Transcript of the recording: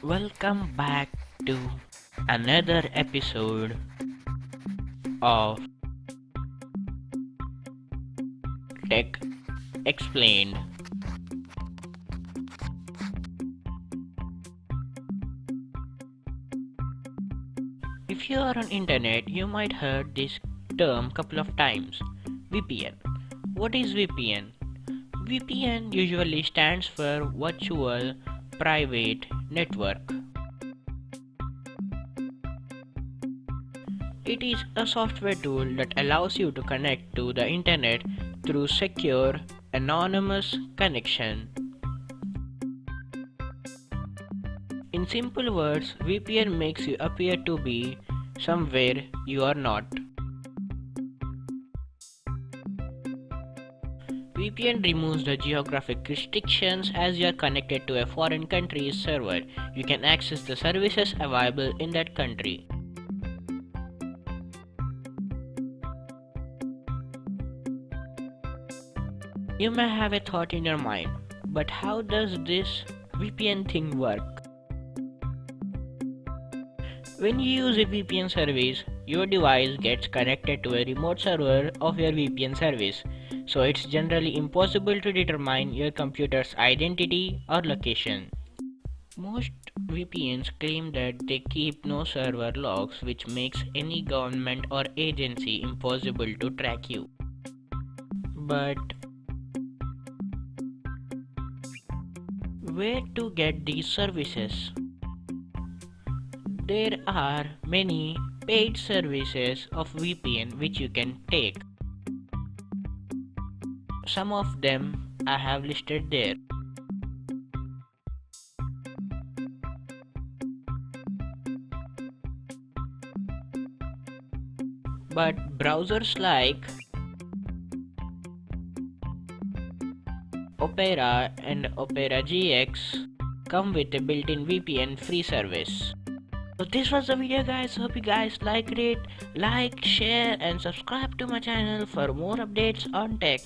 Welcome back to another episode of Tech Explained. If you are on internet, you might heard this term couple of times. VPN. What is VPN? VPN usually stands for Virtual Private Network. It is a software tool that allows you to connect to the internet through secure, anonymous connection. In simple words, VPN makes you appear to be somewhere you are not. VPN removes the geographic restrictions as you are connected to a foreign country's server. You can access the services available in that country. You may have a thought in your mind, but how does this VPN thing work? When you use a VPN service, your device gets connected to a remote server of your VPN service, so it's generally impossible to determine your computer's identity or location. Most VPNs claim that they keep no server logs, which makes any government or agency impossible to track you. But where to get these services? There are many paid services of VPN which you can take. Some of them I have listed there. But browsers like Opera and Opera GX come with a built-in VPN free service. So this was the video guys, hope you guys liked it. Like, share and subscribe to my channel for more updates on tech.